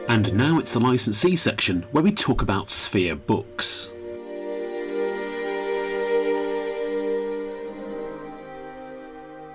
And now it's the licensee section where we talk about Sphere books.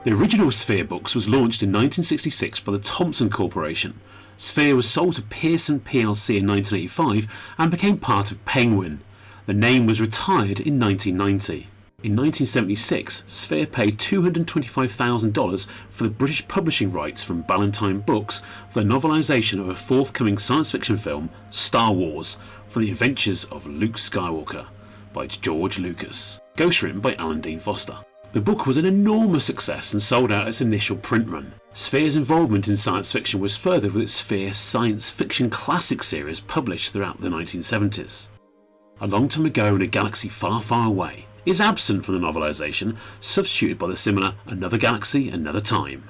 The original Sphere books was launched in 1966 by the Thomson Corporation. Sphere was sold to Pearson plc in 1985 and became part of Penguin. The name was retired in 1990. In 1976, Sphere paid $225,000 for the British publishing rights from Ballantine Books for the novelisation of a forthcoming science fiction film, Star Wars, for the Adventures of Luke Skywalker, by George Lucas, ghostwritten by Alan Dean Foster. The book was an enormous success and sold out its initial print run. Sphere's involvement in science fiction was furthered with its Sphere Science Fiction Classic series published throughout the 1970s. A long time ago in a galaxy far, far away is absent from the novelisation, substituted by the similar Another Galaxy, Another Time.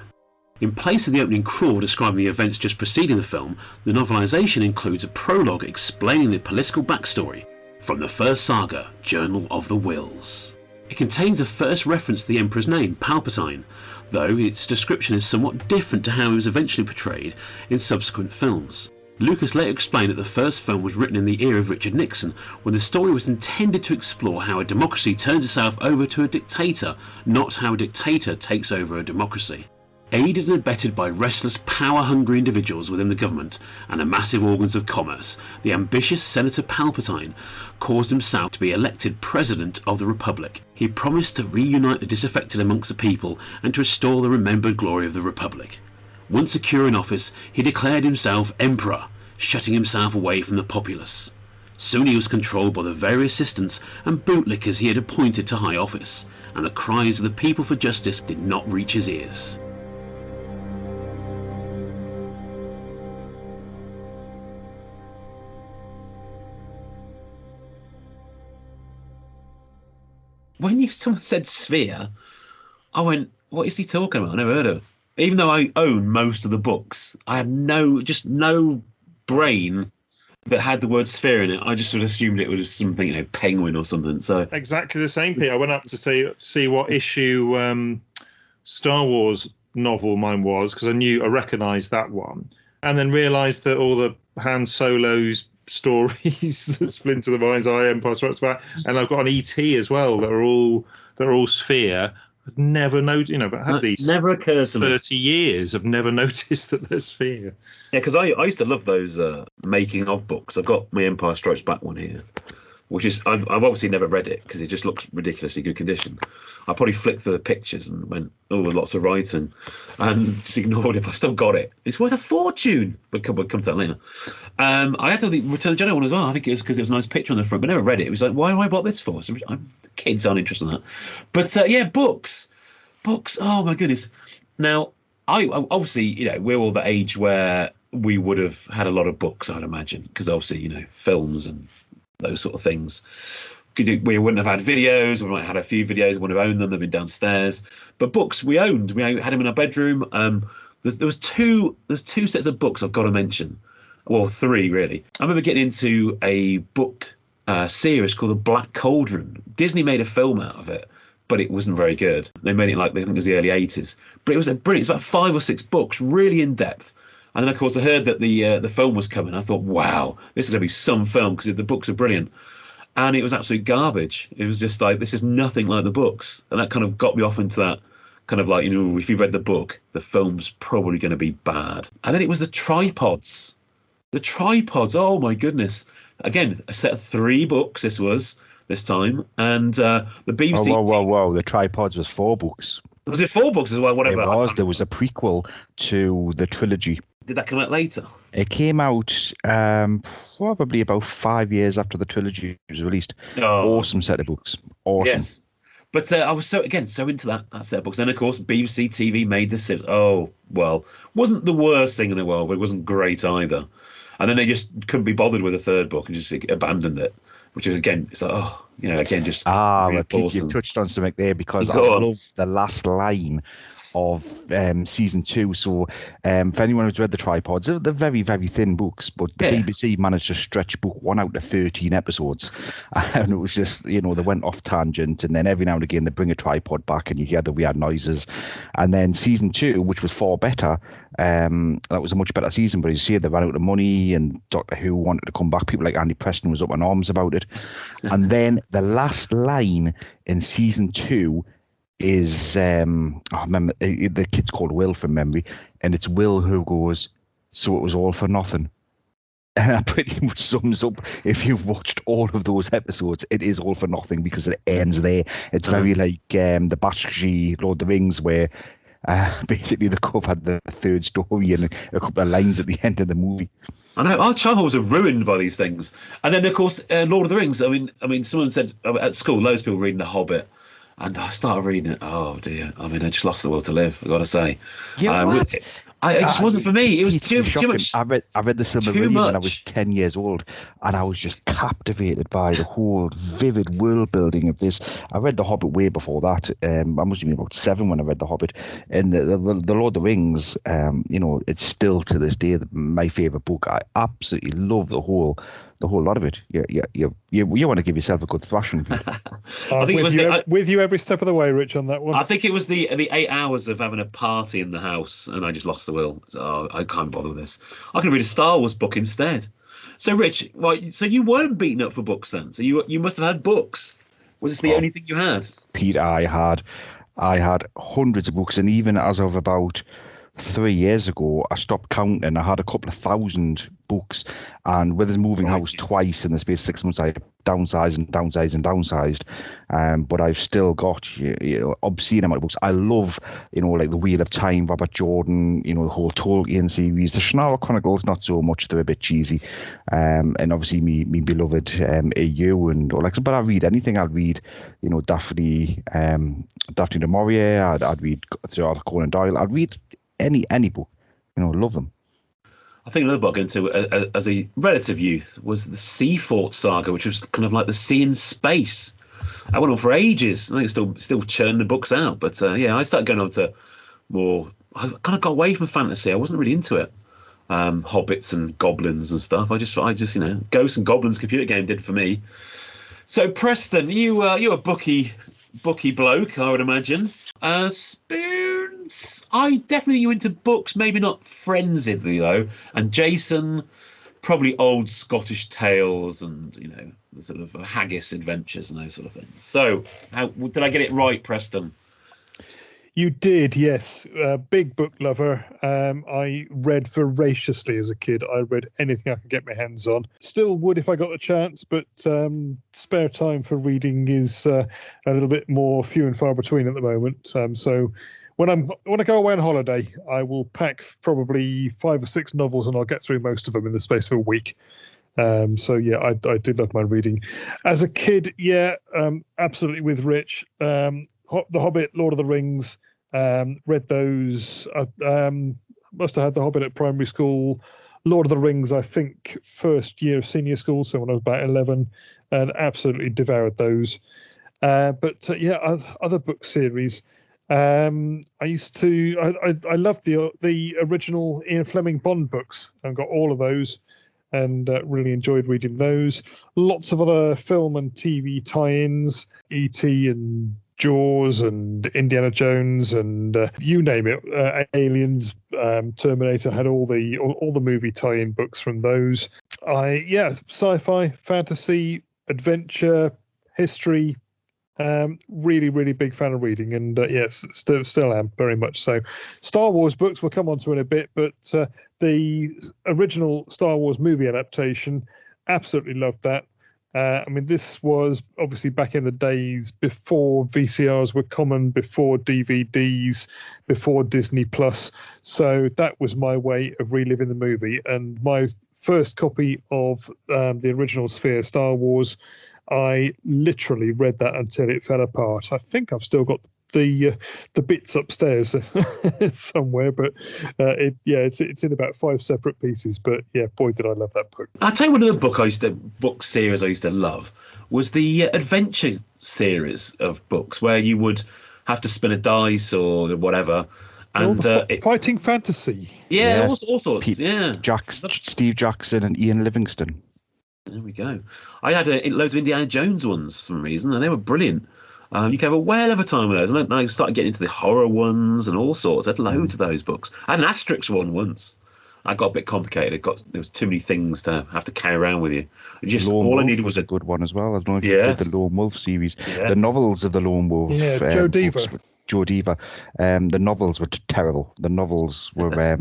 In place of the opening crawl describing the events just preceding the film, the novelisation includes a prologue explaining the political backstory from the first saga, Journal of the Whills. It contains a first reference to the Emperor's name, Palpatine, though its description is somewhat different to how he was eventually portrayed in subsequent films. Lucas later explained that the first film was written in the era of Richard Nixon, when the story was intended to explore how a democracy turns itself over to a dictator, not how a dictator takes over a democracy. Aided and abetted by restless, power-hungry individuals within the government and the massive organs of commerce, the ambitious Senator Palpatine caused himself to be elected President of the Republic. He promised to reunite the disaffected amongst the people and to restore the remembered glory of the Republic. Once secure in office, he declared himself Emperor, shutting himself away from the populace. Soon he was controlled by the very assistants and bootlickers he had appointed to high office, and the cries of the people for justice did not reach his ears. When someone said Sphere, I went, what is he talking about? I never heard of it. Even though I own most of the books, I had no brain that had the word Sphere in it. I just sort of assumed it was something, Penguin or something. So exactly the same, Pete. I went up to see what issue Star Wars novel mine was, because I recognised that one, and then realised that all the Han Solo's stories that Splinter the Mind's Eye, Empire Strikes Back, and I've got an ET as well that are all Sphere. I've never noticed, but had these never occurred to 30 years. I've never noticed that they're Sphere. Yeah, because I used to love those making of books. I've got my Empire Strikes Back one here, which is I've obviously never read it because it just looks ridiculously good condition. I probably flicked through the pictures and went, oh, lots of writing, and just ignored it. But I still got it. It's worth a fortune. But we'll come to that later. I had the Return of the Jedi one as well. I think it was because there was a nice picture on the front, but I never read it. It was like, why have I bought this for? So kids aren't interested in that. But yeah, books. Oh my goodness. Now, I obviously, we're all the age where we would have had a lot of books, I'd imagine, because obviously, films and those sort of things. We wouldn't have had videos. We might have had a few videos. We wouldn't have owned them. They've been downstairs. But books we owned. We had them in our bedroom. There's two sets of books I've got to mention. Well, three really. I remember getting into a book series called The Black Cauldron. Disney made a film out of it, but it wasn't very good. They made it I think it was the early 80s. But it was brilliant. It's about 5 or 6 books, really in depth. And then, of course, I heard that the film was coming. I thought, wow, this is going to be some film because the books are brilliant. And it was absolute garbage. It was just like, this is nothing like the books. And that kind of got me off into that kind of like, if you've read the book, the film's probably going to be bad. And then it was the tripods. The tripods, oh my goodness. Again, a set of 3 books this time. And the BBC... Whoa. The tripods was 4 books. Was it 4 books as well? Whatever. It was. There was a prequel to the trilogy. Did that come out later? It came out probably about 5 years after the trilogy was released. Oh. Awesome set of books. Awesome. Yes. But I was so into that set of books. Then, of course, BBC TV made this series. Oh, well, wasn't the worst thing in the world, but it wasn't great either. And then they just couldn't be bothered with a 3rd book and just abandoned it. Which is, again, it's like, just... Pete, you touched on something there, because I love the last line of season 2. So for anyone who's read the Tripods, they're very, very thin books, but the BBC managed to stretch book 1 out to 13 episodes. And it was just, they went off tangent, and then every now and again they bring a tripod back and you hear the weird noises. And then season 2, which was far better, that was a much better season, but as you see, they ran out of money and Doctor Who wanted to come back. People like Andy Preston was up in arms about it. And then the last line in season 2 is I remember the kid's called Will from memory, and it's Will who goes, "So it was all for nothing." And that pretty much sums up, if you've watched all of those episodes, it is all for nothing because it ends there. It's very like the Bakshi Lord of the Rings, where basically the Cub had the third story and a couple of lines at the end of the movie. I know, our childhoods are ruined by these things. And then, of course, Lord of the Rings. I mean, someone said at school, loads of people reading The Hobbit. And I started reading it. Oh, dear. I mean, I just lost the will to live, I've got to say. It just wasn't for me. It was too much. I read the Silmarillion when I was 10 years old, and I was just captivated by the whole vivid world building of this. I read The Hobbit way before that. I must have been about 7 when I read The Hobbit. And the Lord of the Rings, it's still to this day my favourite book. I absolutely love the whole lot of it. You want to give yourself a good thrashing. I think with you every step of the way, Rich, on that one. I think it was the 8 hours of having a party in the house, and I just lost the will. So I can't bother with this. I can read a Star Wars book instead. So, Rich, so you weren't beaten up for books then? So you must have had books. Was this the only thing you had? Pete, I had hundreds of books, and even as of about 3 years ago, I stopped counting. I had a couple of thousand books, and with us moving house twice in the space of 6 months, I downsized. But I've still got obscene amount of books. I love like The Wheel of Time, Robert Jordan, the whole Tolkien series. The Shannara Chronicles, not so much; they're a bit cheesy. And obviously me beloved EU and all that. But I read anything. I'd read Daphne du Maurier. I'd read Arthur Conan Doyle. I'd read any book. Love them. I think another book I got into as a relative youth was the Seafort Saga, which was kind of like the sea in space. I went on for ages. I think still churn the books out, but I started going on to more. I kind of got away from fantasy. I wasn't really into it. Hobbits and goblins and stuff. I just Ghosts and Goblins computer game did for me. So Preston, you're a bookie bloke, I would imagine. Spoons. I definitely you into books, maybe not frenziedly though. And Jason, probably old Scottish tales and the sort of haggis adventures and those sort of things. So, how did I get it right, Preston? You did, yes. Big book lover. I read voraciously as a kid. I read anything I could get my hands on. Still would if I got the chance, but spare time for reading is a little bit more few and far between at the moment. So when I go away on holiday, I will pack probably 5 or 6 novels, and I'll get through most of them in the space of a week. I did love my reading. As a kid, absolutely with Rich. The Hobbit, Lord of the Rings, read those. Must have had The Hobbit at primary school. Lord of the Rings, I think, first year of senior school, so when I was about 11, and absolutely devoured those. Other book series. I loved the original Ian Fleming Bond books. I've got all of those, and really enjoyed reading those. Lots of other film and TV tie-ins, E.T. and Jaws and Indiana Jones and you name it, Aliens, Terminator. Had all the movie tie-in books from those. Sci-fi, fantasy, adventure, history. Really, really big fan of reading, and yes, still am very much so. Star Wars books we'll come on to in a bit, but the original Star Wars movie adaptation, absolutely loved that. This was obviously back in the days before VCRs were common, before DVDs, before Disney Plus. So that was my way of reliving the movie. And my first copy of the original Sphere Star Wars, I literally read that until it fell apart. I think I've still got the bits upstairs somewhere, but it's in about 5 separate pieces. But yeah, boy, did I love that book. I'll tell you one of the book series I used to love was the adventure series of books, where you would have to spin a dice or whatever. And fighting fantasy. Yeah, Yes. all sorts. Steve Jackson and Ian Livingstone. There we go. I had loads of Indiana Jones ones for some reason, and they were brilliant. You can have a whale of a time with those. And then I started getting into the horror ones and all sorts. I had loads of those books. I had an Asterix one once. I got a bit complicated. There was too many things to have to carry around with you. All I needed was a good one as well. I don't know if you did the Lone Wolf series. Yes. The novels of the Lone Wolf. Yeah, Joe Diva. Joe Diva. The novels were terrible. The novels were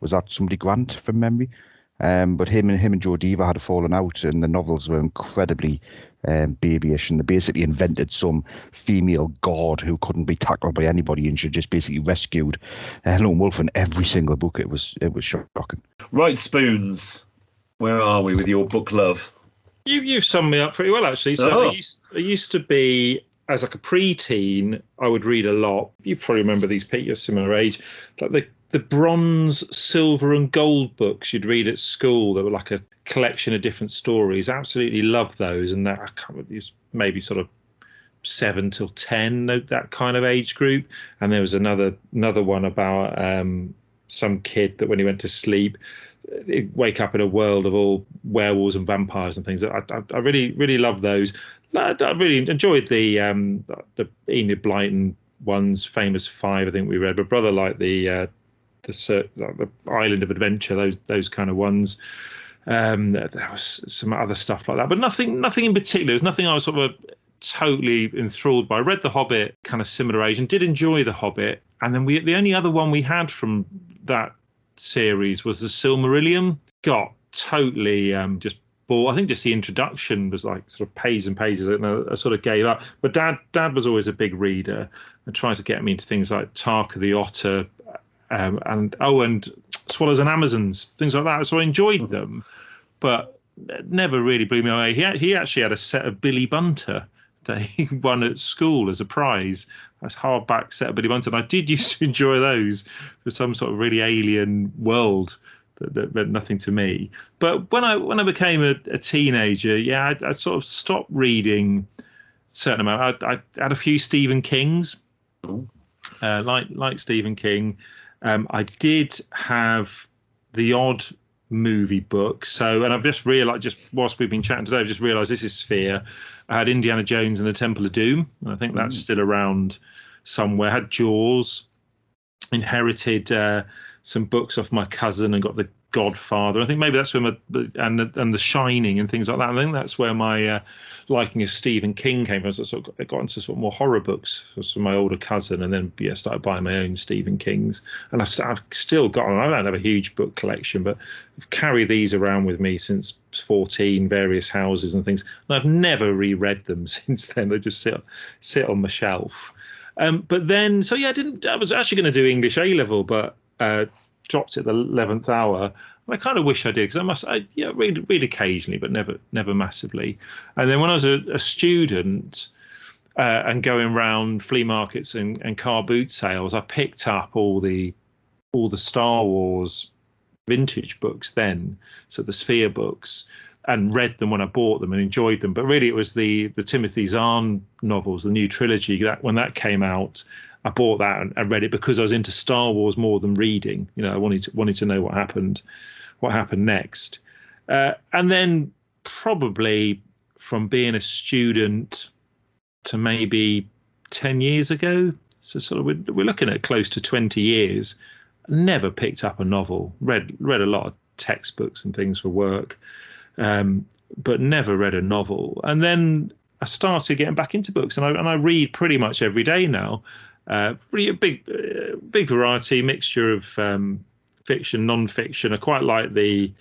was that somebody Grant from memory? But him and Joe Diva had a fallen out, and the novels were incredibly babyish, and they basically invented some female god who couldn't be tackled by anybody, and she just basically rescued Lone Wolf in every single book. It was shocking. Right, Spoons, where are we with your book love? You've summed me up pretty well, actually. So I used to be, as like a pre-teen, I would read a lot. You probably remember these, Pete, you're similar age. Like the bronze, silver and gold books you'd read at school that were like a collection of different stories. Absolutely loved those. And that, I can't remember, maybe sort of 7 till 10, that kind of age group. And there was another one about some kid that when he went to sleep, he'd wake up in a world of all werewolves and vampires and things. I really, really loved those. I really enjoyed the Enid Blyton ones, Famous Five, I think we read. But brother liked the Island of Adventure, those kind of ones. There was some other stuff like that, but nothing in particular. There's nothing I was sort of totally enthralled by. I read The Hobbit, kind of similar age, and did enjoy The Hobbit. And then the only other one we had from that series was the Silmarillion. Got totally just bored. I think just the introduction was like sort of pages and pages, and I sort of gave up. But Dad was always a big reader and tried to get me into things like Tarka the Otter, and Swallows and Amazons, things like that. So I enjoyed them, but it never really blew me away. He actually had a set of Billy Bunter that he won at school as a prize. That's hardback set of Billy Bunter, and I did used to enjoy those for some sort of really alien world that meant nothing to me. But when I became a teenager, I sort of stopped reading a certain amount. I had a few Stephen Kings, like Stephen King. I did have the odd movie book. And I've just realised, just whilst we've been chatting today, I've just realised this is Sphere. I had Indiana Jones and the Temple of Doom, and I think that's still around somewhere. I had Jaws, inherited some books off my cousin, and got The Godfather. I think maybe that's where and The Shining and things like that. I think that's where my liking of Stephen King came from. So I got into sort of more horror books from my older cousin, and then started buying my own Stephen Kings. And I've still got them. I don't have a huge book collection, but I've carried these around with me since 14, various houses and things. And I've never reread them since then. They just sit on my shelf. But then, I was actually going to do English A-level, but dropped at the 11th hour. I kind of wish I did, because I read occasionally, but never massively. And then when I was a student and going around flea markets and car boot sales, I picked up all the Star Wars vintage books then, so the Sphere books, and read them when I bought them and enjoyed them. But really, it was the Timothy Zahn novels, the new trilogy, that when that came out, I bought that and read it because I was into Star Wars more than reading. I wanted to know what happened next. And then probably from being a student to maybe 10 years ago, so sort of we're looking at close to 20 years, never picked up a novel. Read a lot of textbooks and things for work, but never read a novel. And then I started getting back into books, and I read pretty much every day now. Really a big variety, mixture of fiction, non-fiction. I quite like the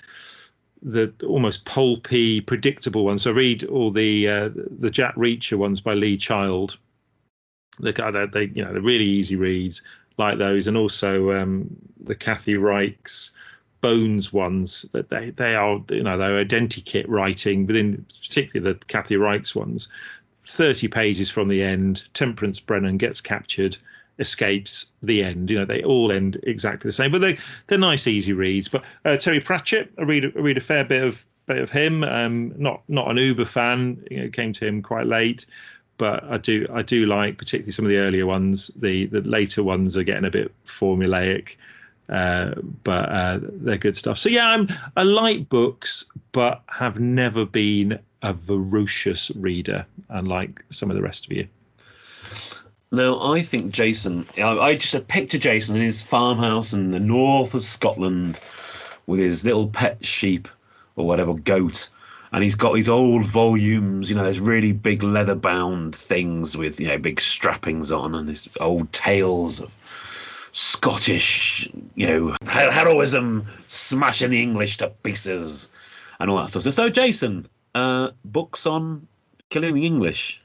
almost pulpy, predictable ones. So I read all the Jack Reacher ones by Lee Child. They're really easy reads, like those, and also the Kathy Reichs Bones ones. That they are they're identikit writing, within particularly the Kathy Reichs ones. 30 pages from the end, Temperance Brennan gets captured, escapes, the end. They all end exactly the same, but they're nice, easy reads. But Terry Pratchett, I read a fair bit of him. Not an uber fan. Came to him quite late, but I do like particularly some of the earlier ones. The later ones are getting a bit formulaic, but they're good stuff. So yeah, I like books, but have never been a voracious reader, unlike some of the rest of you. Now, I think Jason, I just picture Jason in his farmhouse in the north of Scotland with his little pet sheep or whatever, goat, and he's got his old volumes, those really big leather-bound things with, big strappings on, and his old tales of Scottish, heroism smashing the English to pieces and all that stuff. So Jason, books on killing the English?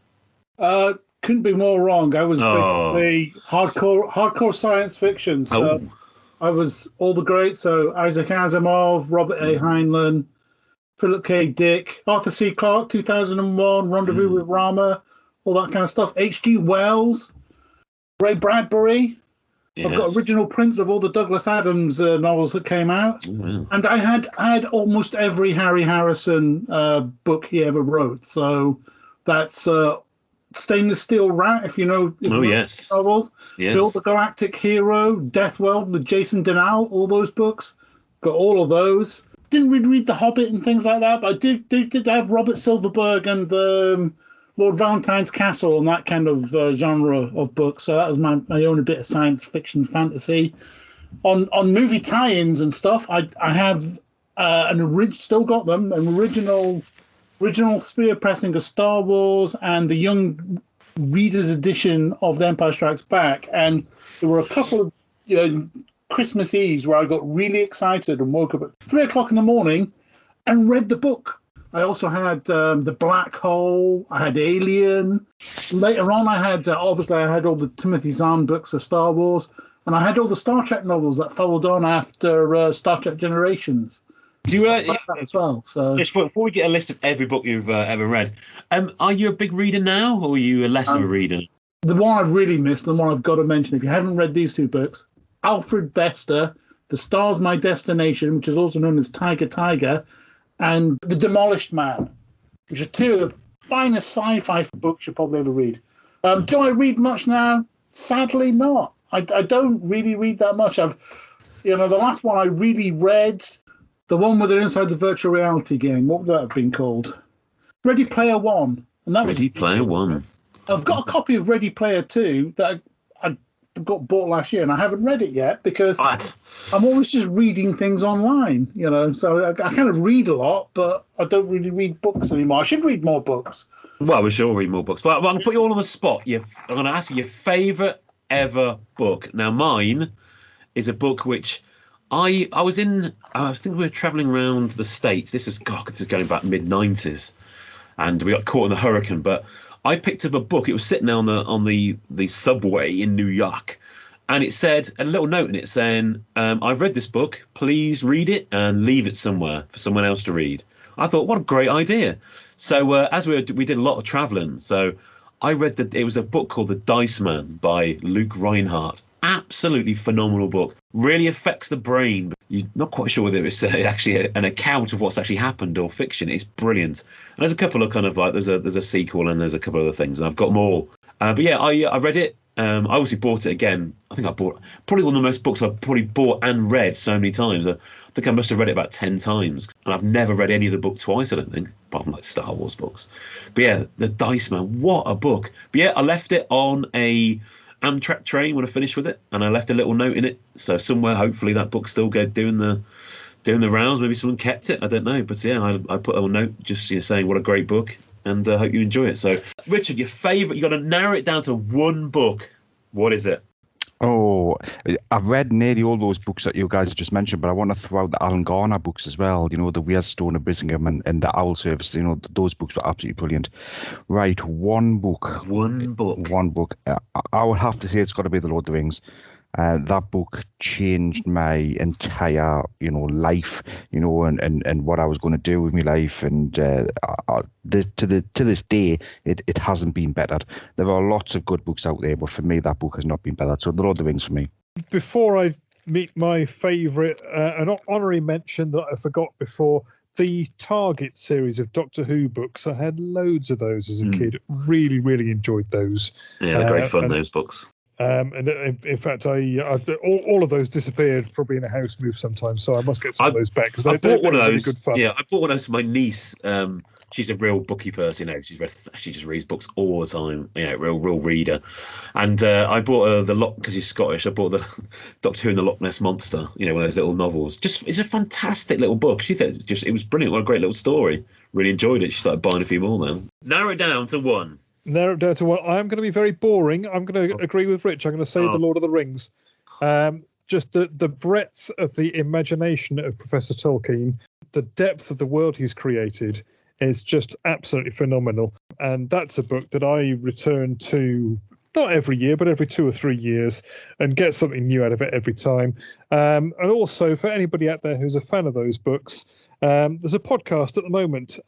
Couldn't be more wrong. I was basically hardcore science fiction. So I was all the greats. So Isaac Asimov, Robert A. Heinlein, Philip K. Dick, Arthur C. Clarke, 2001, Rendezvous with Rama, all that kind of stuff. H.G. Wells, Ray Bradbury. Yes. I've got original prints of all the Douglas Adams novels that came out. And I had almost every Harry Harrison book he ever wrote. So that's Stainless Steel Rat, if you know. Yes. Novels. Yes. Bill the Galactic Hero, Death World with Jason Denal, all those books. Got all of those. Didn't really read The Hobbit and things like that, but I did have Robert Silverberg and Lord Valentine's Castle and that kind of genre of books. So that was my only bit of science fiction fantasy. On movie tie-ins and stuff, I have still got them, an original Spear pressing of Star Wars and the Young Reader's edition of The Empire Strikes Back. And there were a couple of Christmas Eves where I got really excited and woke up at 3 o'clock in the morning and read the book. I also had The Black Hole. I had Alien. Later on, I had all the Timothy Zahn books for Star Wars. And I had all the Star Trek novels that followed on after Star Trek Generations. Do you, that as well. So just before we get a list of every book you've ever read, are you a big reader now, or are you less of a reader? The one I've really missed, the one I've got to mention, if you haven't read these two books, Alfred Bester, The Star's My Destination, which is also known as Tiger, and The Demolished Man, which are two of the finest sci-fi books you'll probably ever read. Do I read much now? Sadly not. I don't really read that much. The last one I really read, the one where they're inside the virtual reality game, what would that have been called? Ready Player One. And that Ready Player One. I've got a copy of Ready Player Two that I got bought last year, and I haven't read it yet because I'm always just reading things online, So I kind of read a lot, but I don't really read books anymore. I should read more books. Well, we should all read more books. But I'm going to put you all on the spot. I'm going to ask you your favourite ever book. Now, mine is a book which I think we were travelling around the States. This is going back mid-90s, and we got caught in the hurricane. But I picked up a book. It was sitting there on the subway in New York, and it said a little note in it saying, "I've read this book. Please read it and leave it somewhere for someone else to read." I thought, what a great idea. So as we did a lot of travelling, so I read it was a book called The Dice Man by Luke Reinhardt. Absolutely phenomenal book. Really affects the brain. You're not quite sure whether it's actually an account of what's actually happened or fiction. It's brilliant. And there's a couple of kind of like there's a sequel and there's a couple of other things, and I've got them all. But yeah, I read it. I obviously bought it again. I think I bought probably one of the most books I've probably bought and read so many times. I think I must have read it about 10 times, and I've never read any of the book twice, I don't think, apart from like Star Wars books. But yeah, The Dice Man, what a book. But yeah, I left it on a Amtrak train when I finished with it, and I left a little note in it. So somewhere, hopefully, that book's still doing the rounds. Maybe someone kept it. I don't know. But yeah, I put a little note just saying what a great book, and hope you enjoy it. So, Richard, your favourite? You got to narrow it down to one book. What is it? Oh, I've read nearly all those books that you guys just mentioned, but I want to throw out the Alan Garner books as well. The Weirstone of Bisingham and the Owl Service. Those books were absolutely brilliant. Right, one book. I would have to say it's got to be The Lord of the Rings. That book changed my entire, life, and what I was going to do with my life. And to this day, it hasn't been bettered. There are lots of good books out there, but for me, that book has not been bettered. So The Lord of the Rings for me. Before I meet my favourite, an honorary mention that I forgot before, the Target series of Doctor Who books. I had loads of those as a kid. Really, really enjoyed those. Yeah, they're great fun, those books. And in fact, all of those disappeared probably in a house move sometime, so I must get some of those back because they're really good fun. Yeah, I bought one of those for my niece. She's a real bookie person, she just reads books all the time, real reader. And I bought her the Loch, because she's Scottish. I bought the Doctor Who and the Loch Ness Monster, one of those little novels. It's a fantastic little book. She thought it was brilliant. What a great little story. Really enjoyed it. She started buying a few more now. Narrow it down to one. Narrow it down to one. I'm going to be very boring. I'm going to agree with Rich. I'm going to say The Lord of the Rings. Just the breadth of the imagination of Professor Tolkien, the depth of the world he's created is just absolutely phenomenal. And that's a book that I return to not every year, but every 2 or 3 years, and get something new out of it every time. And also, for anybody out there who's a fan of those books, there's a podcast at the moment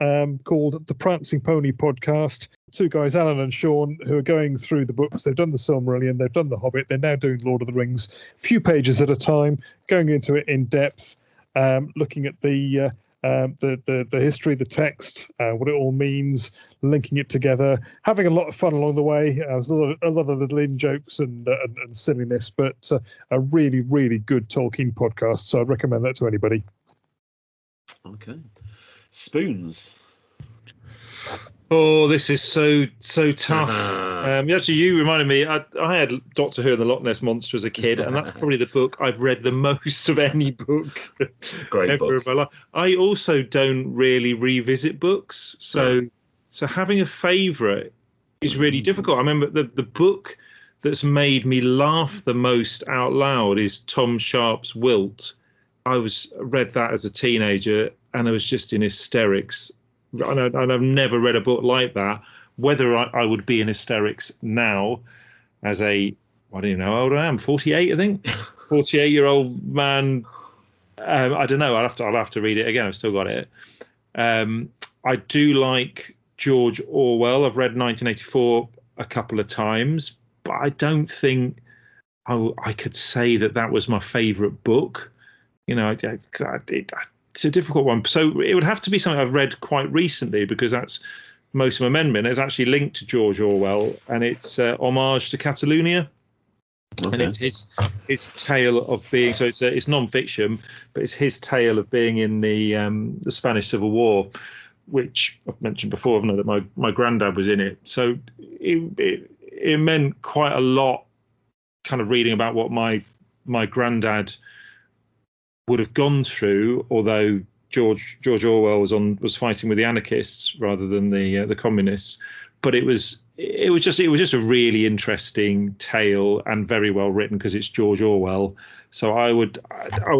called the Prancing Pony Podcast. 2 guys, Alan and Sean, who are going through the books. They've done the Silmarillion, they've done the Hobbit, they're now doing Lord of the Rings, a few pages at a time, going into it in depth, looking at the history, the text, what it all means, linking it together, having a lot of fun along the way. There's a lot of little in-jokes and silliness, but a really, really good Tolkien podcast. So I'd recommend that to anybody. Okay. Spoons. Oh, this is so tough. Actually, you reminded me. I had Doctor Who and the Loch Ness Monster as a kid, and that's probably the book I've read the most of any book Great ever book. in my life. I also don't really revisit books, so having a favourite is really difficult. I remember the book that's made me laugh the most out loud is Tom Sharp's Wilt. I read that as a teenager, and I was just in hysterics. And I've never read a book like that. Whether I would be in hysterics now as I don't even know how old I am, 48, I think. 48-year-old man. I don't know. I'll have to read it again. I've still got it. I do like George Orwell. I've read 1984 a couple of times, but I don't think I could say that was my favourite book. It's a difficult one. So it would have to be something I've read quite recently, because that's most of my amendment is actually linked to George Orwell, and it's Homage to Catalonia. Okay. And it's his tale of being, so it's non-fiction, but it's his tale of being in the Spanish Civil War, which I've mentioned before, haven't I, that my granddad was in it. So it meant quite a lot, kind of reading about what my granddad would have gone through, although George Orwell was fighting with the anarchists rather than the communists. But it was just a really interesting tale and very well written because it's George Orwell. So I would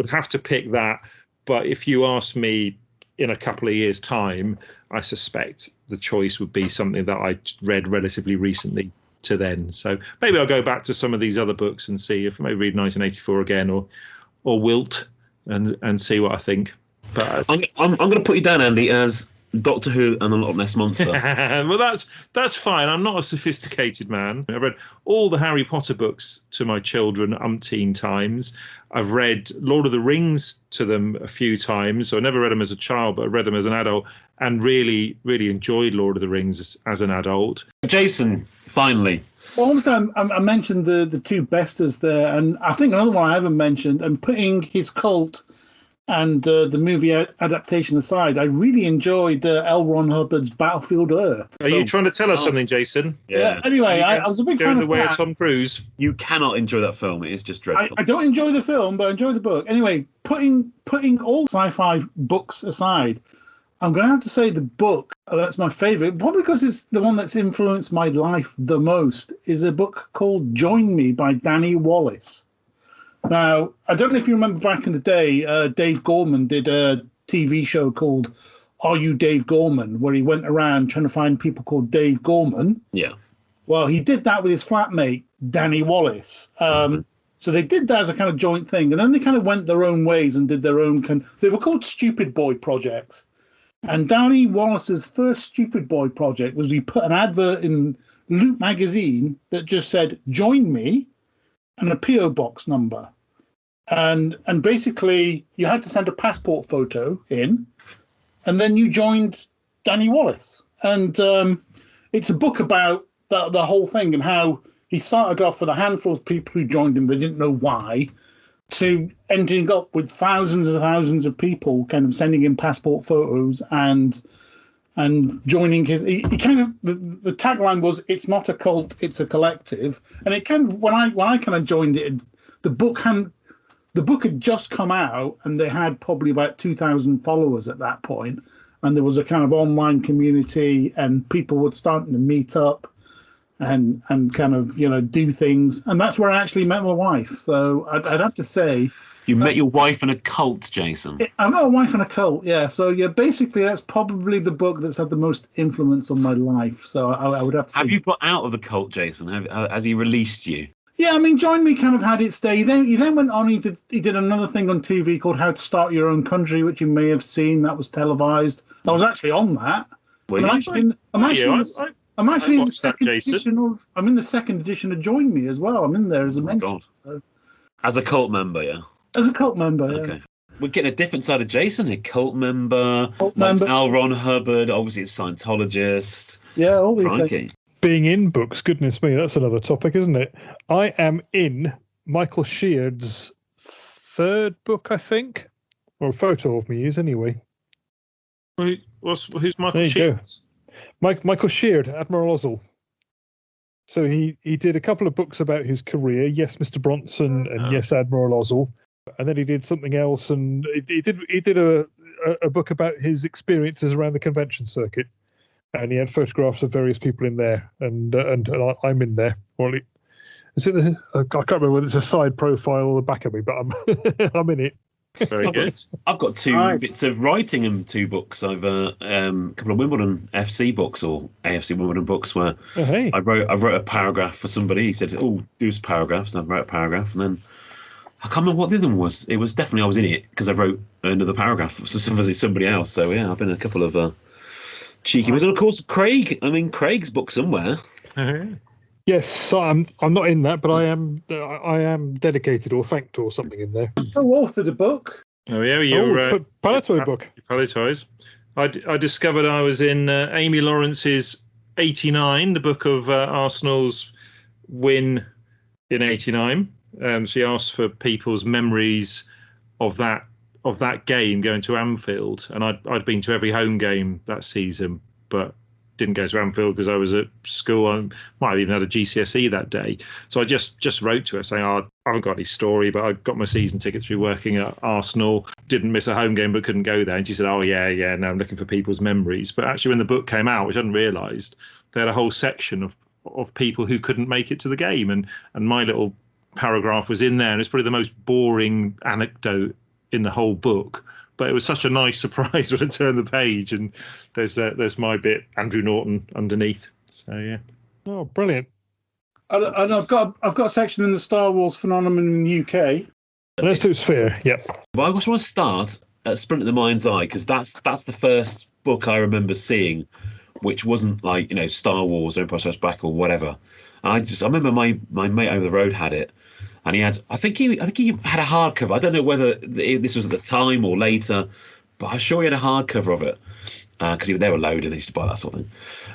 have to pick that. But if you ask me in a couple of years' time, I suspect the choice would be something that I read relatively recently to then. So maybe I'll go back to some of these other books and see if I may read 1984 again or Wilt. And see what I think. But I'm going to put you down, Andy, as Doctor Who and the Loch Ness Monster. Well, that's fine. I'm not a sophisticated man. I've read all the Harry Potter books to my children umpteen times. I've read Lord of the Rings to them a few times. So I never read them as a child, but I read them as an adult and really, really enjoyed Lord of the Rings as an adult. Jason, finally. Well, obviously, I mentioned the 2 besters there, and I think another one I haven't mentioned, and putting his cult and the movie adaptation aside, I really enjoyed L. Ron Hubbard's Battlefield Earth. Are you trying to tell us something, Jason? Yeah. Anyway, I was a big fan of the way that. of Tom Cruise. You cannot enjoy that film. It is just dreadful. I don't enjoy the film, but I enjoy the book. Anyway, putting all sci-fi books aside, I'm going to have to say the book that's my favourite, probably because it's the one that's influenced my life the most, is a book called Join Me by Danny Wallace. Now, I don't know if you remember back in the day, Dave Gorman did a TV show called Are You Dave Gorman, where he went around trying to find people called Dave Gorman. Yeah. Well, he did that with his flatmate, Danny Wallace. So they did that as a kind of joint thing. And then they kind of went their own ways and did their own they were called Stupid Boy projects. And Danny Wallace's first Stupid Boy project was he put an advert in Loot magazine that just said, join me, and a P.O. box number. And basically you had to send a passport photo in, and then you joined Danny Wallace. And it's a book about the whole thing and how he started off with a handful of people who joined him. They didn't know why, to ending up with thousands and thousands of people kind of sending him passport photos and joining his. He kind of the tagline was, "It's not a cult, it's a collective." And it kind of when I kind of joined it, the book had just come out, and they had probably about 2,000 followers at that point, and there was a kind of online community, and people were starting to meet up and kind of do things, and that's where I actually met my wife. So I'd have to say. You met your wife in a cult, Jason. I met my wife in a cult, yeah. So yeah, basically that's probably the book that's had the most influence on my life. So I would have to say. Have you got out of the cult, Jason? Has he released you? Yeah, I mean, Join Me kind of had its day. He then went on. He did another thing on TV called How to Start Your Own Country, which you may have seen. That was televised. I was actually on that. Well, I'm actually in the second edition of. I'm in the second edition of Join Me as well. I'm in there as a mentor. So. As a cult member, yeah. As a cult member, yeah. Okay. We're getting a different side of Jason here. Cult member. Member. L. Ron Hubbard. Obviously, a Scientologist. Yeah, all these things. Being in books, goodness me, that's another topic, isn't it? I am in Michael Sheard's third book, I think. Or a photo of me is, anyway. Who's Michael Sheard? Michael Sheard, Admiral Ozzel. So he did a couple of books about his career. Yes, Mr. Bronson, and yes, Admiral Ozzel. And then he did something else, and he did a book about his experiences around the convention circuit. And he had photographs of various people in there, and I'm in there. Well, I can't remember whether it's a side profile or the back of me, but I'm in it. Very good. I've got two bits of writing in 2 books. I've a couple of Wimbledon FC books or AFC Wimbledon books where I wrote a paragraph for somebody. He said, "Oh, do some paragraphs," and I wrote a paragraph, and then I can't remember what the other one was. It was definitely I was in it because I wrote another paragraph for somebody else. So yeah, I've been in a couple of cheeky ones, and of course Craig's book somewhere. Yes, so I'm not in that, but I am dedicated or thanked or something in there. Who authored a book? Oh yeah, your Palatoy book. Palatoys. I discovered I was in Amy Lawrence's 89, the book of Arsenal's win in 89. She asked for people's memories of that game going to Anfield, and I'd been to every home game that season, but didn't go to Anfield because I was at school. I might have even had a GCSE that day. So I just wrote to her saying, I haven't got any story, but I got my season ticket through working at Arsenal. Didn't miss a home game, but couldn't go there. And she said, oh, yeah, no, I'm looking for people's memories. But actually, when the book came out, which I hadn't realised, they had a whole section of people who couldn't make it to the game. And my little paragraph was in there. And it's probably the most boring anecdote in the whole book. But it was such a nice surprise when I turned the page, and there's my bit, Andrew Norton, underneath. So yeah. Oh, brilliant! And I've got a section in the Star Wars phenomenon in the UK. Let's do Sphere. Yep. Well, I just want to start at Sprint of the Mind's Eye because that's the first book I remember seeing, which wasn't like Star Wars or Empire Strikes Back or whatever. And I remember my mate over the road had it. And he had, I think he had a hardcover. I don't know whether this was at the time or later, but I'm sure he had a hardcover of it because they were loaded. They used to buy that sort of thing.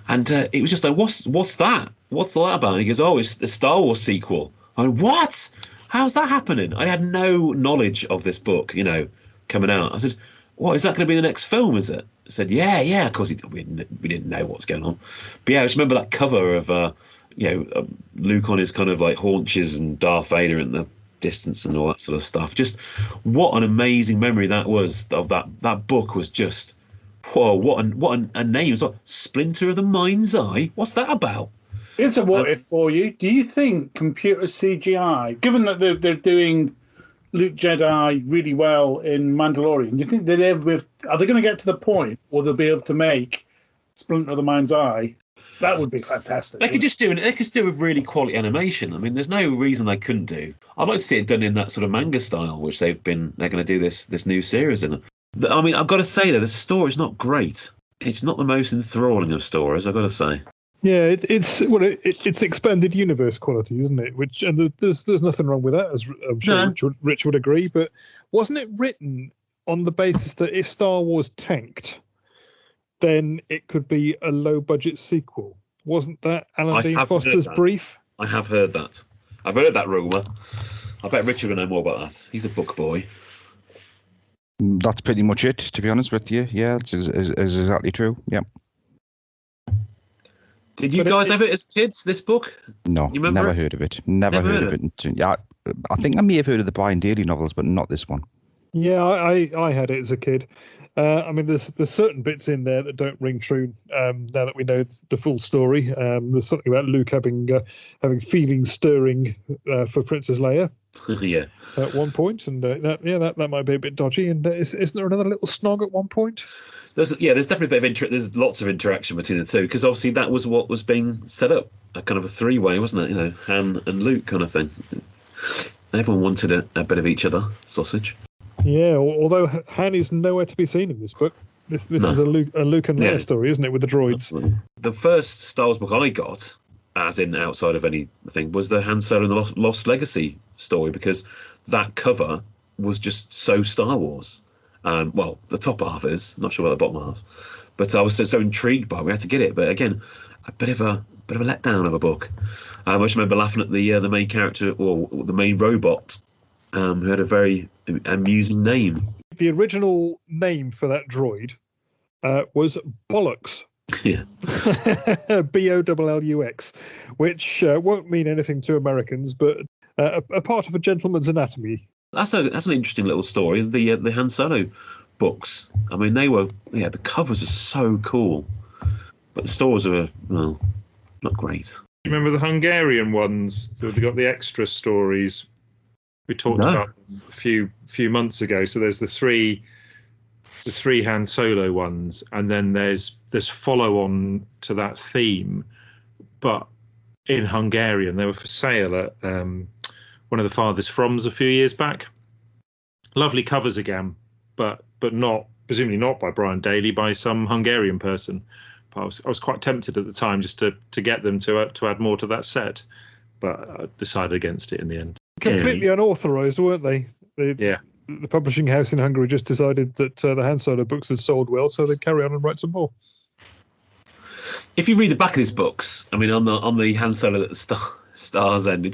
And it was just like, what's that? What's all that about? And he goes, oh, it's the Star Wars sequel. I went, what? How's that happening? I had no knowledge of this book, coming out. I said, what, is that going to be the next film, is it? I said, yeah. Of course, we didn't know what's going on. But yeah, I just remember that cover of... Luke on his kind of like haunches and Darth Vader in the distance and all that sort of stuff. Just what an amazing memory that was of that book was just, whoa, what a name. It's like Splinter of the Mind's Eye. What's that about? Here's a what if for you. Do you think computer CGI, given that they're doing Luke Jedi really well in Mandalorian, do you think are they going to get to the point where they'll be able to make Splinter of the Mind's Eye? That would be fantastic. They could do a really quality animation. I mean, there's no reason they couldn't do. I'd like to see it done in that sort of manga style, which they're going to do this new series in. I mean, I've got to say though, the story's not great. It's not the most enthralling of stories, I've got to say. Yeah, it's expanded universe quality, isn't it? Which and there's nothing wrong with that, as I'm sure Rich would agree. But wasn't it written on the basis that if Star Wars tanked, then it could be a low-budget sequel. Wasn't that Alan Dean Foster's brief? I have heard that. I've heard that rumour. I bet Richard will know more about that. He's a book boy. That's pretty much it, to be honest with you. Yeah, it's exactly true. Yeah. Did you guys have it as kids, this book? No, never heard of it. Never heard of it. Yeah, I think I may have heard of the Brian Daly novels, but not this one. Yeah, I had it as a kid. I mean, there's certain bits in there that don't ring true now that we know the full story. There's something about Luke having feelings stirring for Princess Leia. Yeah. At one point, and that might be a bit dodgy. And isn't there another little snog at one point? There's definitely a bit of there's lots of interaction between the two, because obviously that was what was being set up, a kind of a three-way, wasn't it? You know, Han and Luke kind of thing. Everyone wanted a bit of each other, sausage. Yeah, although Han is nowhere to be seen in this book. This is a Luke and Leia story, isn't it, with the droids? Absolutely. The first Star Wars book I got, as in outside of anything, was the Han Solo and the Lost Legacy story, because that cover was just so Star Wars. Well, the top half is, not sure about the bottom half, but I was so intrigued by it, we had to get it. But again, a bit of a letdown of a book. I just remember laughing at the main character, or the main robot, who had a very amusing name. The original name for that droid was Bollocks. Yeah. Bollux, which won't mean anything to Americans, but a part of a gentleman's anatomy. That's an interesting little story. The Han Solo books. I mean, the covers are so cool, but the stories are not great. You remember the Hungarian ones? They got the extra stories we talked about a few months ago. So there's the three Han Solo ones, and then there's follow on to that theme, but in Hungarian. They were for sale at one of the Farthest Froms a few years back. Lovely covers again, but not, presumably not by Brian Daly, by some Hungarian person. But I was quite tempted at the time just to get them to add more to that set, but I decided against it in the end. Completely unauthorized, weren't they? The publishing house in Hungary just decided that the Han Solo books had sold well, so they'd carry on and write some more. If you read the back of these books, I mean, on the Han Solo at the Star's End,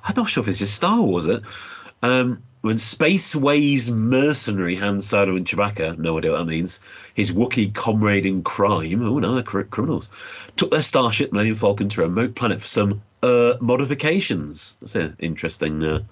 I'm not sure if it's just Star Wars, when Spaceways mercenary Han Solo and Chewbacca, no idea what that means, his Wookiee comrade in crime, oh no, they're criminals, took their starship Millennium Falcon to a remote planet for some modifications. That's an interesting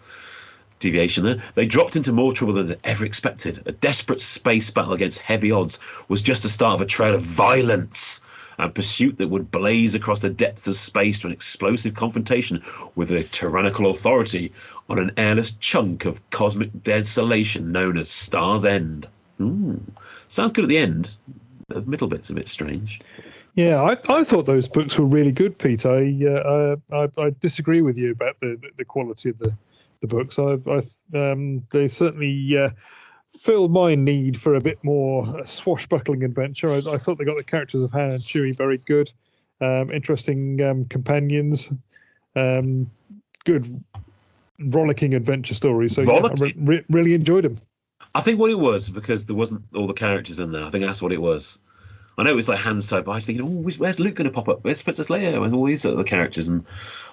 deviation there. They dropped into more trouble than they'd ever expected. A desperate space battle against heavy odds was just the start of a trail of violence and pursuit that would blaze across the depths of space to an explosive confrontation with a tyrannical authority on an airless chunk of cosmic desolation known as Star's End. Ooh. Sounds good at the end. The middle bit's a bit strange. Yeah, I thought those books were really good, Pete. I disagree with you about the quality of the books. They certainly filled my need for a bit more swashbuckling adventure. I thought they got the characters of Han and Chewie very good. Interesting companions. Good rollicking adventure stories. So yeah, I really enjoyed them. I think what it was, because there wasn't all the characters in there. I think that's what it was. I know it was like Han Solo, but I was thinking, where's Luke going to pop up? Where's Princess Leia and all these other characters? And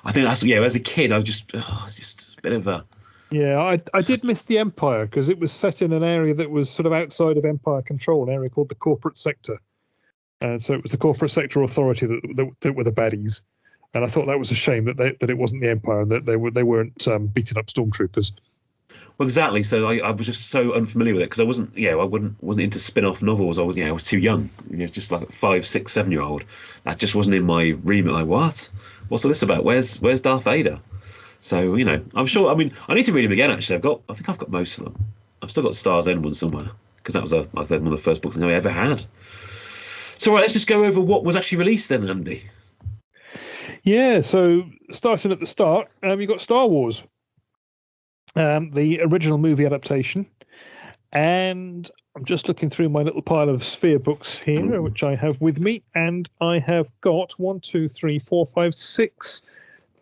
I think that's, as a kid, I was just, it's just a bit of a... Yeah, I did miss the Empire, because it was set in an area that was sort of outside of Empire control, an area called the Corporate Sector. And so it was the Corporate Sector Authority that were the baddies. And I thought that was a shame that it wasn't the Empire and that they weren't beating up stormtroopers. Well, exactly. So I was just so unfamiliar with it, because I wasn't into spin-off novels. I was too young. Just like a 5, 6, 7-year-old. That just wasn't in my remit. Like, what? What's all this about? Where's Darth Vader? So I'm sure. I mean, I need to read him again. Actually, I think I've got most of them. I've still got Star's End one somewhere, because that was one of the first books I ever had. So let's just go over what was actually released then, Andy. Yeah. So starting at the start, you've got Star Wars. The original movie adaptation, and I'm just looking through my little pile of Sphere books here, which I have with me, and I have got 1, 2, 3, 4, 5, 6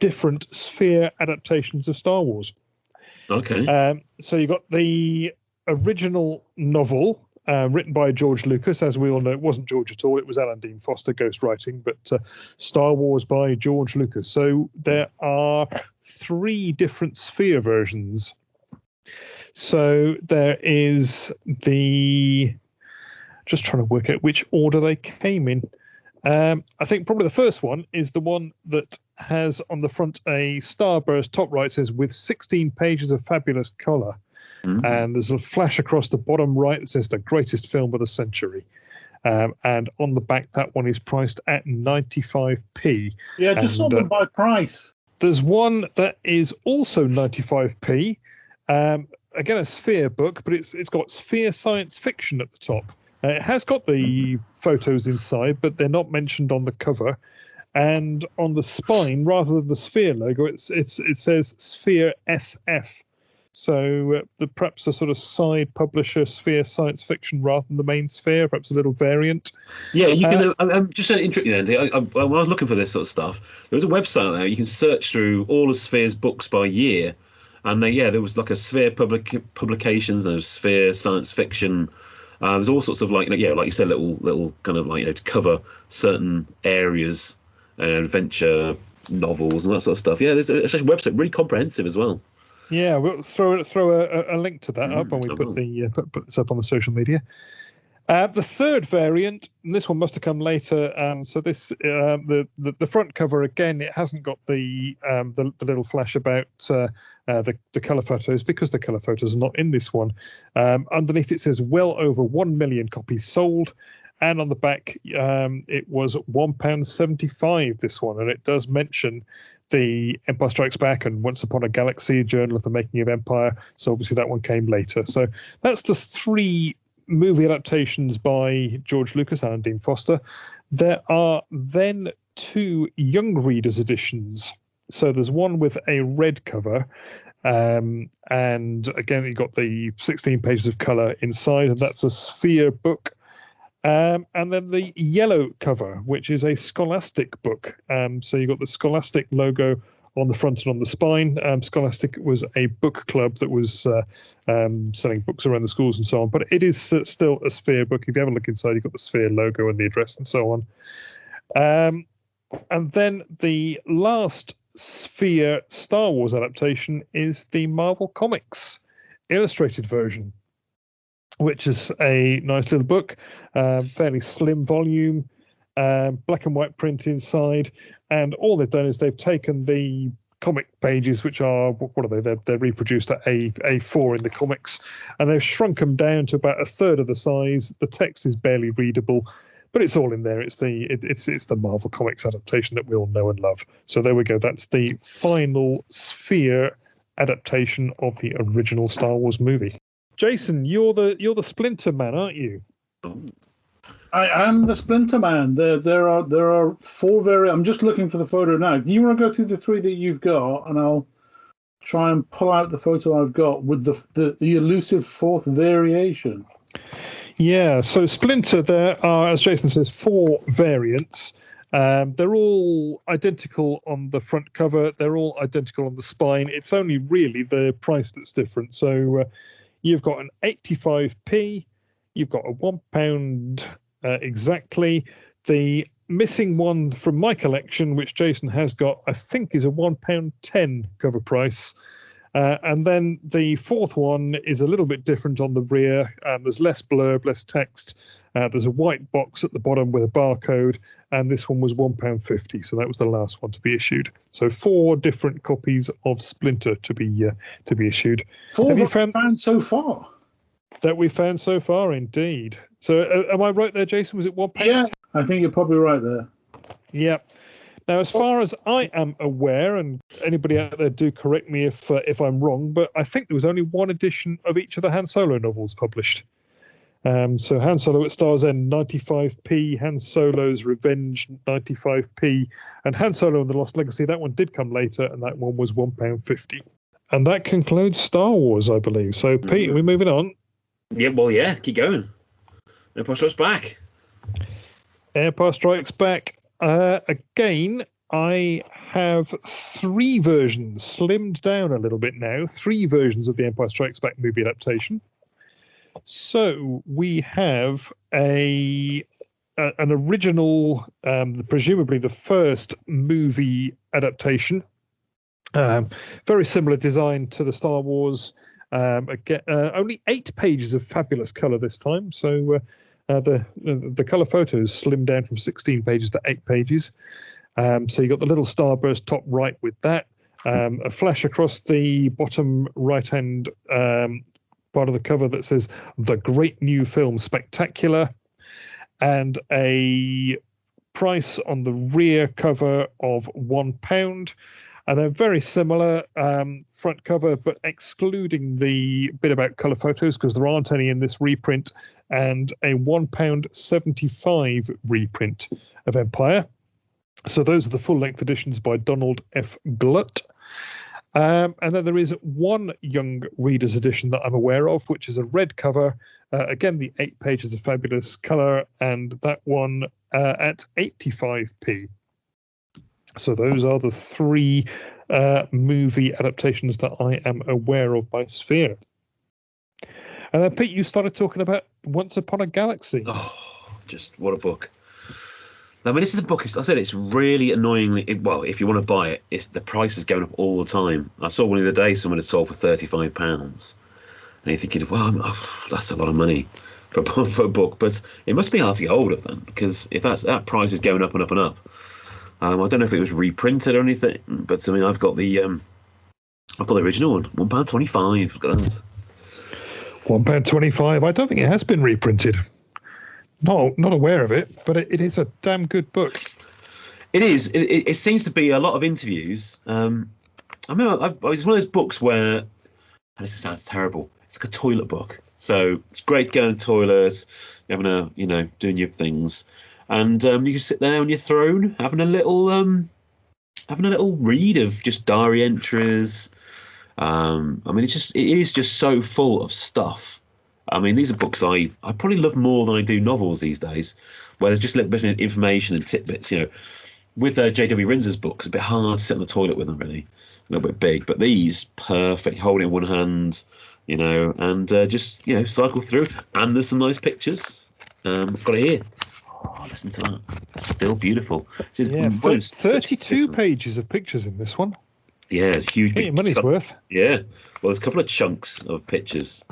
different Sphere adaptations of Star Wars. Okay. So you've got the original novel, written by George Lucas. As we all know, it wasn't George at all. It was Alan Dean Foster ghostwriting, but Star Wars by George Lucas. So there are 3 different Sphere versions. So there is just trying to work out which order they came in. I think probably the first one is the one that has on the front a starburst top right, says with 16 pages of fabulous colour. And there's a flash across the bottom right that says the greatest film of the century. And on the back, that one is priced at 95p. Yeah, just sort them by price. There's one that is also 95p. Again, a Sphere book, but it's got Sphere science fiction at the top. It has got the photos inside, but they're not mentioned on the cover. And on the spine, rather than the Sphere logo, it says Sphere SF. So perhaps a sort of side publisher, Sphere science fiction, rather than the main Sphere, perhaps a little variant. Yeah, you can. I'm just interested then. When I was looking for this sort of stuff, there was a website out there. You can search through all of Sphere's books by year, and there was like a Sphere publications, and there was Sphere science fiction. There's all sorts of like you said, little kind of to cover certain areas, adventure novels and that sort of stuff. Yeah, there's actually a website really comprehensive as well. Yeah, we'll throw a link to that up when we put this up on the social media. The third variant, and this one must have come later. So this the front cover again, it hasn't got the little flash about the colour photos because the colour photos are not in this one. Underneath it says well over 1 million copies sold. And on the back, it was £1.75, this one. And it does mention the Empire Strikes Back and Once Upon a Galaxy, Journal of the Making of Empire. So obviously that one came later. So that's the 3 movie adaptations by George Lucas, Alan Dean Foster. There are then 2 young readers editions. So there's one with a red cover. And again, you've got the 16 pages of colour inside, and that's a Sphere book. And then the yellow cover, which is a Scholastic book. So you've got the Scholastic logo on the front and on the spine. Scholastic was a book club that was selling books around the schools and so on. But it is still a Sphere book. If you have a look inside, you've got the Sphere logo and the address and so on. And then the last Sphere Star Wars adaptation is the Marvel Comics illustrated version, which is a nice little book, fairly slim volume, black and white print inside. And all they've done is they've taken the comic pages, which are, what are they? They're reproduced at A4 in the comics, and they've shrunk them down to about a third of the size. The text is barely readable, but it's all in there. It's the Marvel Comics adaptation that we all know and love. So there we go. That's the final Sphere adaptation of the original Star Wars movie. Jason, you're the Splinter Man, aren't you? I am the Splinter Man. There are 4 I'm just looking for the photo now. Do you want to go through the 3 that you've got, and I'll try and pull out the photo I've got with the elusive 4th variation. Yeah. So Splinter, there are, as Jason says, 4 variants. They're all identical on the front cover. They're all identical on the spine. It's only really the price that's different. So. You've got an 85p, you've got a £1 exactly. The missing one from my collection, which Jason has got, I think is a £1.10 cover price. And then the 4th one is a little bit different on the rear. There's less blurb, less text. There's a white box at the bottom with a barcode, and this one was £1.50. So that was the last one to be issued. So 4 different copies of Splinter to be issued. 4 have you found so far? That we found so far, indeed. So am I right there, Jason? Was it £1? Yeah, I think you're probably right there. Yeah. Now, as far as I am aware, and anybody out there do correct me if I'm wrong, but I think there was only 1 edition of each of the Han Solo novels published. So Han Solo at Star's End, 95p, Han Solo's Revenge, 95p, and Han Solo and the Lost Legacy, that one did come later, and that one was £1.50. And that concludes Star Wars, I believe. So, Pete, are we moving on? Yeah, well, yeah, keep going. Empire Strikes Back. Empire Strikes Back. Again, I have 3 versions, slimmed down a little bit now, 3 versions of the Empire Strikes Back movie adaptation. So we have an original, presumably the first movie adaptation. Very similar design to the Star Wars. Again, only 8 pages of fabulous colour this time. So the colour photos slimmed down from 16 pages to 8 pages. So you got the little starburst top right with that. A flash across the bottom right-hand part of the cover that says "The Great New Film Spectacular," and a price on the rear cover of £1. And they're very similar front cover, but excluding the bit about colour photos because there aren't any in this reprint, and a £1.75 reprint of Empire. So those are the full-length editions by Donald F. Glut. And then there is one young reader's edition that I'm aware of, which is a red cover. Again, the 8 pages of fabulous colour, and that one at 85p. So those are the 3 movie adaptations that I am aware of by Sphere. And then, Pete, you started talking about Once Upon a Galaxy. Oh, just what a book. I mean, this is a book, I said it's really annoyingly, well, if you want to buy it, the price is going up all the time. I saw one the other day, someone had sold for £35. And you're thinking, well, that's a lot of money for a book. But it must be hard to get hold of them, because if that price is going up and up and up. I don't know if it was reprinted or anything, but I mean, I've got the original one, £1.25. Got that. £1.25. I don't think it has been reprinted. Not aware of it, but it is a damn good book. It is. It seems to be a lot of interviews. I remember it's one of those books where, and this sounds terrible, it's like a toilet book. So it's great to go in the toilet, doing your things, and you can sit there on your throne having a little read of just diary entries. I mean, it is just so full of stuff. I mean, these are books I probably love more than I do novels these days, where there's just a little bit of information and tidbits. With J.W. Rinzer's books, a bit hard to sit on the toilet with them, really, a little bit big. But these, perfect, hold it in one hand, and just cycle through. And there's some nice pictures. I've got it here. Oh, listen to that. It's still beautiful. It's 32 pages of pictures in this one. Yeah, it's huge. Get your money's worth. Yeah. Well, there's a couple of chunks of pictures.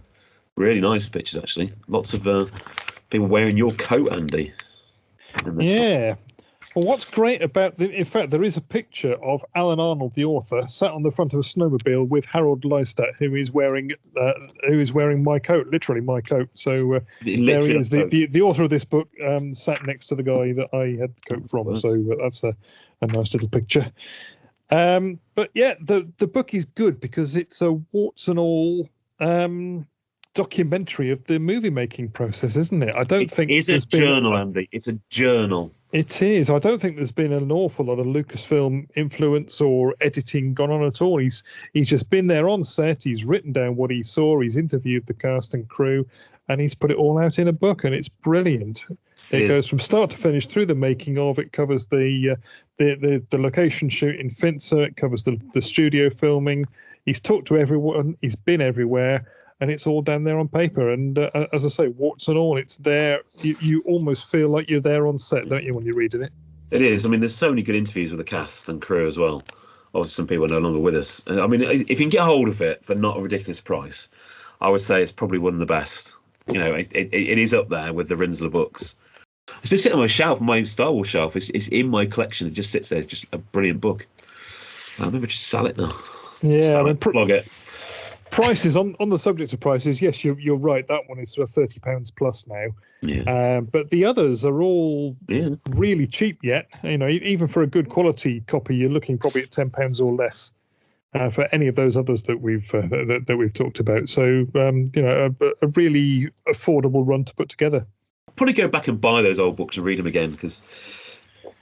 Really nice pictures, actually. Lots of people wearing your coat, Andy. Yeah. Well, what's great about in fact, there is a picture of Alan Arnold, the author, sat on the front of a snowmobile with Harold Lystadt, who is wearing my coat, literally my coat. So there he is. The author of this book sat next to the guy that I had the coat from. So that's a nice little picture. But yeah, the book is good because it's a warts and all documentary of the movie making process, isn't it? I don't think it's a journal, Andy. It's a journal. It is. I don't think there's been an awful lot of Lucasfilm influence or editing gone on at all. He's just been there on set. He's written down what he saw. He's interviewed the cast and crew, and he's put it all out in a book, and it's brilliant. It goes from start to finish through the making of. It covers the location shoot in Finser. It covers the studio filming. He's talked to everyone. He's been everywhere. And it's all down there on paper. And as I say, warts and all, it's there. You almost feel like you're there on set, don't you, when you're reading it? It is. I mean, there's so many good interviews with the cast and crew as well. Obviously, some people are no longer with us. I mean, if you can get hold of it for not a ridiculous price, I would say it's probably one of the best. It is up there with the Rinzler books. It's been sitting on my shelf, my Star Wars shelf. It's in my collection. It just sits there. It's just a brilliant book. I maybe just sell it now. Yeah, plug it. Prices on the subject of prices, yes, you're right. That one is sort of £30 plus now. Yeah. But the others are all really cheap yet. Even for a good quality copy, you're looking probably at £10 or less for any of those others that we've talked about. So a really affordable run to put together. I'll probably go back and buy those old books and read them again because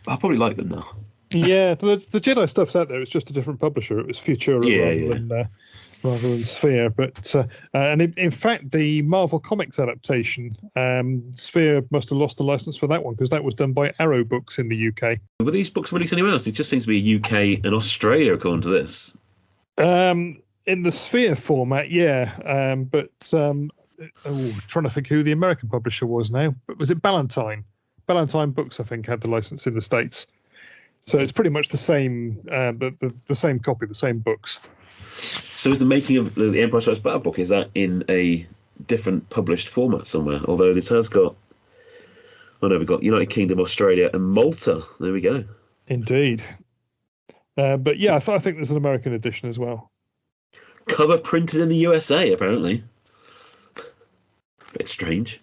I probably like them now. Yeah, the Jedi stuff's out there. It's just a different publisher. It was Futura rather than Sphere. But and in fact, the Marvel Comics adaptation, Sphere must have lost the license for that one because that was done by Arrow Books in the UK. Were these books released anywhere else? It just seems to be UK and Australia, according to this. In the Sphere format, yeah. But trying to think who the American publisher was now. But was it Ballantine? Ballantine Books, I think, had the license in the States. So it's pretty much the same, the same copy, the same books. So is the making of the Empire Strikes Back book, is that in a different published format somewhere? Although this has got, we've got United Kingdom, Australia, and Malta. There we go. Indeed. But yeah, I think there's an American edition as well. Cover printed in the USA, apparently. Bit strange.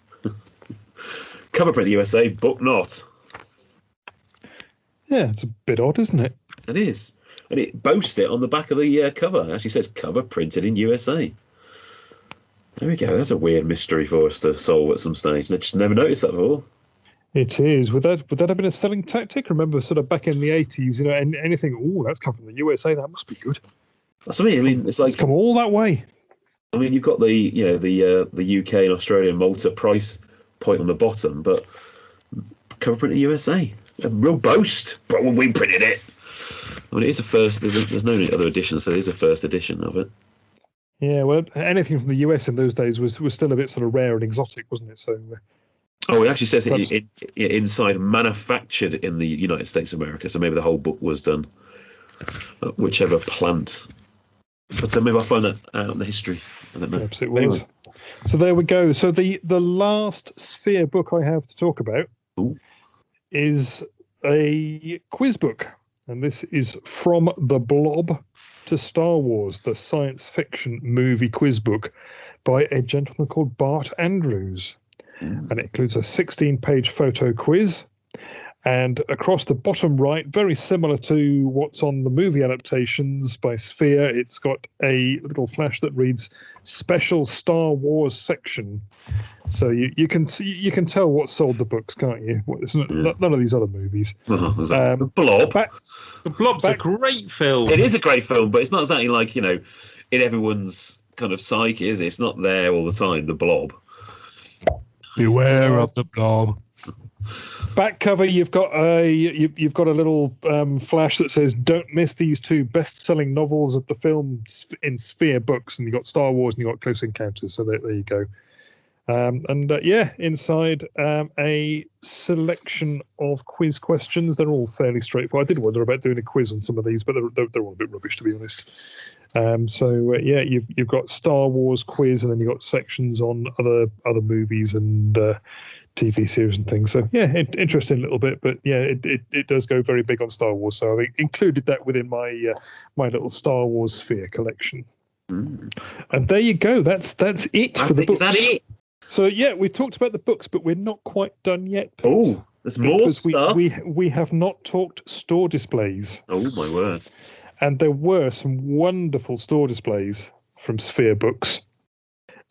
Cover print in the USA, book not. Yeah, it's a bit odd, isn't it? It is. And it boasts it on the back of the cover. It actually says cover printed in USA. There we go. That's a weird mystery for us to solve at some stage. I just never noticed that before. It is. Would that have been a selling tactic? Remember, sort of back in the 80s, and anything, that's come from the USA, that must be good. That's what I mean. It's like, it's come all that way. I mean, you've got the UK and Australia and Malta price point on the bottom, but cover print in the USA. A real boast. But when we printed it. I mean, it is a first. There's no other edition, so it is a first edition of it. Yeah, well, anything from the US in those days was still a bit sort of rare and exotic, wasn't it? So. It actually says it inside manufactured in the United States of America. So maybe the whole book was done at whichever plant. But maybe I'll find that out in the history. I don't know. Perhaps it was. Anyway. So there we go. So the last Sphere book I have to talk about is a quiz book. And this is From the Blob to Star Wars, the science fiction movie quiz book by a gentleman called Bart Andrews. And it includes a 16-page photo quiz. And across the bottom right, very similar to what's on the movie adaptations by Sphere, it's got a little flash that reads Special Star Wars Section. So you can tell what sold the books, can't you? None of these other movies. The Blob. The Blob's a great film. It is a great film, but it's not exactly like, in everyone's kind of psyche, is it? It's not there all the time, the Blob. Beware of the Blob. Back cover, you've got a little flash that says, "Don't miss these two best-selling novels of the film in Sphere books." And you've got Star Wars and you've got Close Encounters. So there you go. Inside a selection of quiz questions. They're all fairly straightforward. I did wonder about doing a quiz on some of these, but they're all a bit rubbish, to be honest. You've got Star Wars quiz, and then you've got sections on other movies and TV series and things. So interesting little bit, but it does go very big on Star Wars. So I included that within my my little Star Wars Sphere collection. And there you go. That's it for the books. Is that it? So we talked about the books, but we're not quite done yet. Oh, there's more stuff. We have not talked store displays. Oh my word! And there were some wonderful store displays from Sphere Books.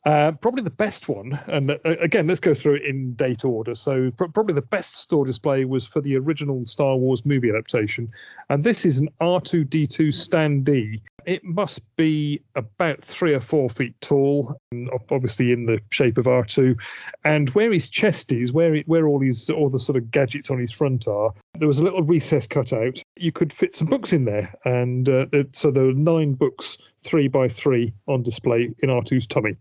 Probably the best one, and again, let's go through it in date order. So probably the best store display was for the original Star Wars movie adaptation. And this is an R2-D2 standee. It must be about 3 or 4 feet tall, obviously in the shape of R2. And where his chest is, where all the sort of gadgets on his front are, there was a little recess cut out. You could fit some books in there. And so there were 9 books, 3 by 3, on display in R2's tummy.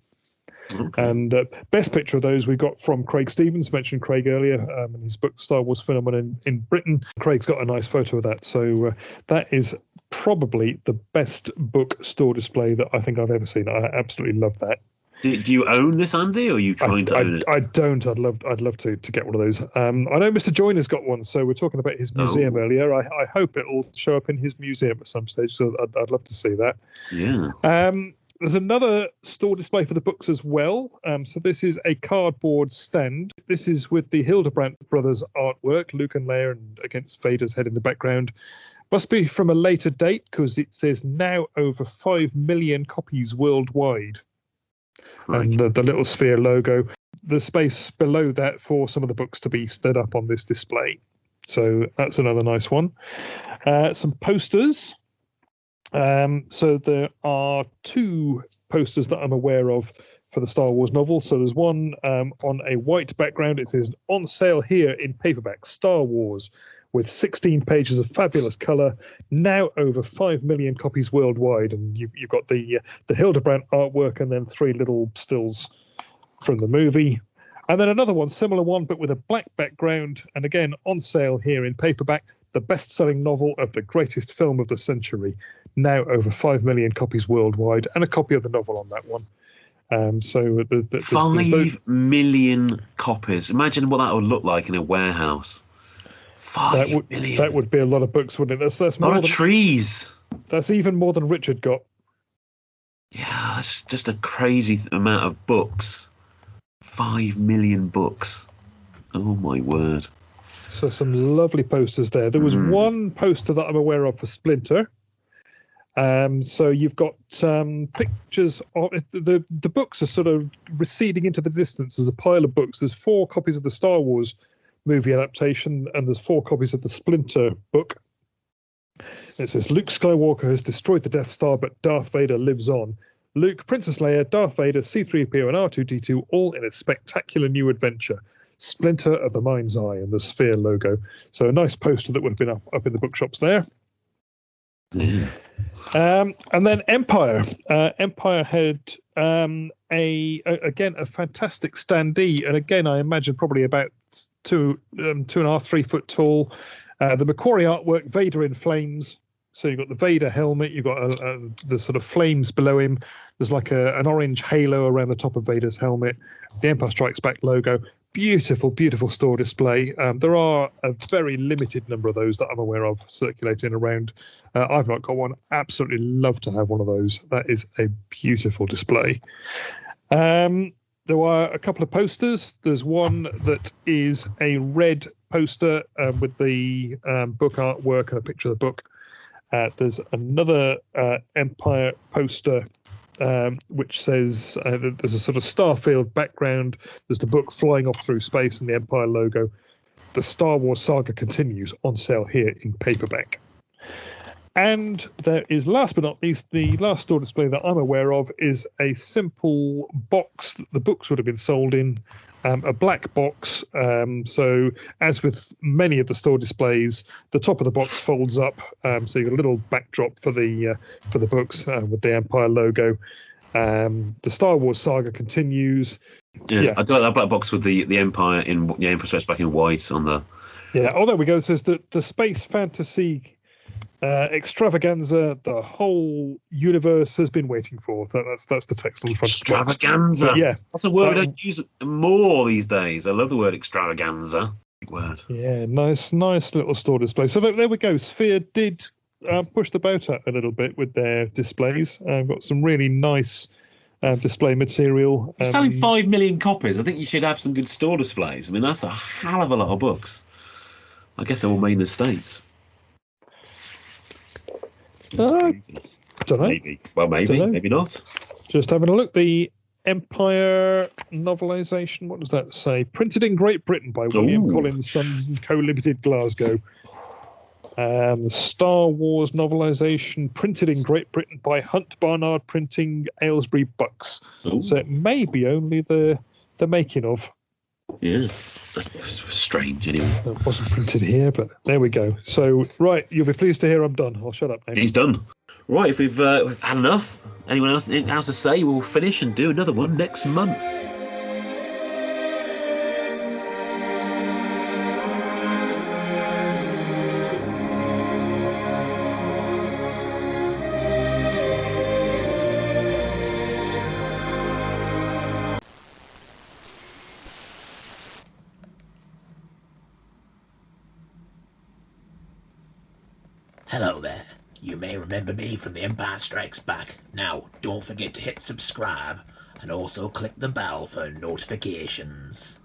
Okay. And best picture of those we got from Craig Stevens, mentioned Craig earlier, in his book Star Wars Phenomenon in Britain. Craig's got a nice photo of that. So that is probably the best book store display that I think I've ever seen. I absolutely love that. Do you own this, Andy, or are you trying to own it? I don't. I'd love to get one of those. I know Mr. Joyner's got one, so we're talking about his museum earlier. I hope it'll show up in his museum at some stage, so I'd love to see that. Yeah. There's another store display for the books as well. So this is a cardboard stand. This is with the Hildebrandt brothers artwork, Luke and Leia, and against Vader's head in the background. Must be from a later date because it says now over 5 million copies worldwide. Right. And the little Sphere logo. The space below that for some of the books to be stood up on this display. So that's another nice one. Some posters. So there are 2 posters that I'm aware of for the Star Wars novel. So there's one on a white background. It says, "On sale here in paperback, Star Wars," with 16 pages of fabulous colour, now over 5 million copies worldwide. And you've got the Hildebrandt artwork and then 3 little stills from the movie. And then another one, similar one, but with a black background, and again on sale here in paperback, the best-selling novel of the greatest film of the century, now over 5 million copies worldwide, and a copy of the novel on that one. So 5 million copies. Imagine what that would look like in a warehouse. 5 million. That would be a lot of books, wouldn't it? That's a lot of trees. That's even more than Richard got. Yeah, that's just a crazy amount of books. 5 million books. Oh my word. So some lovely posters there. There was one poster that I'm aware of for Splinter. So you've got pictures of the books are sort of receding into the distance. There's a pile of books. There's 4 copies of the Star Wars movie adaptation, and there's 4 copies of the Splinter book. It says Luke Skywalker has destroyed the Death Star, but Darth Vader lives on. Luke, Princess Leia, Darth Vader, C-3PO, and R2-D2 all in a spectacular new adventure. Splinter of the Mind's Eye and the Sphere logo. So a nice poster that would have been up in the bookshops there. And then Empire. Empire had a fantastic standee, and again I imagine probably about 2.5, 3 foot tall. The Macquarie artwork, Vader in flames. So you've got the Vader helmet, you've got the sort of flames below him. There's like an orange halo around the top of Vader's helmet. The Empire Strikes Back logo. Beautiful, beautiful store display. There are a very limited number of those that I'm aware of circulating around. I've not got one. Absolutely love to have one of those. That is a beautiful display. There were a couple of posters. There's one that is a red poster with the book artwork and a picture of the book. There's another Empire poster which says there's a sort of Starfield background. There's the book flying off through space and the Empire logo. The Star Wars Saga continues, on sale here in paperback. And there is, last but not least, the last store display that I'm aware of is a simple box that the books would have been sold in, a black box. So as with many of the store displays, the top of the box folds up, so you've got a little backdrop for the books with the Empire logo. The Star Wars Saga continues. Yeah. I do like that black box with the Empire in the Empire Strikes Back in white on the. Yeah. Oh, there we go. It says that the space fantasy extravaganza the whole universe has been waiting for. That's the text on the front. Extravaganza. Yeah, that's a word I use more these days. I love the word extravaganza. Big word. Yeah, nice little store display. So there we go. Sphere did push the boat up a little bit with their displays. Got some really nice display material. Selling 5 million copies. I think you should have some good store displays. I mean, that's a hell of a lot of books. I guess they were made in the States. Don't know. Maybe. Well, maybe not. Just having a look. The Empire novelisation, what does that say? Printed in Great Britain by William Collins Sons and Co. Limited, Glasgow. Star Wars novelisation, printed in Great Britain by Hunt Barnard Printing, Aylesbury, Bucks. Ooh. So it may be only the making of. Yeah, that's strange anyway. It wasn't printed here, but there we go. So, right, you'll be pleased to hear I'm done. I'll shut up now. He's done. Right, if we've had enough, anyone else to say, we'll finish and do another one next month. Hello there. You may remember me from The Empire Strikes Back. Now, don't forget to hit subscribe and also click the bell for notifications.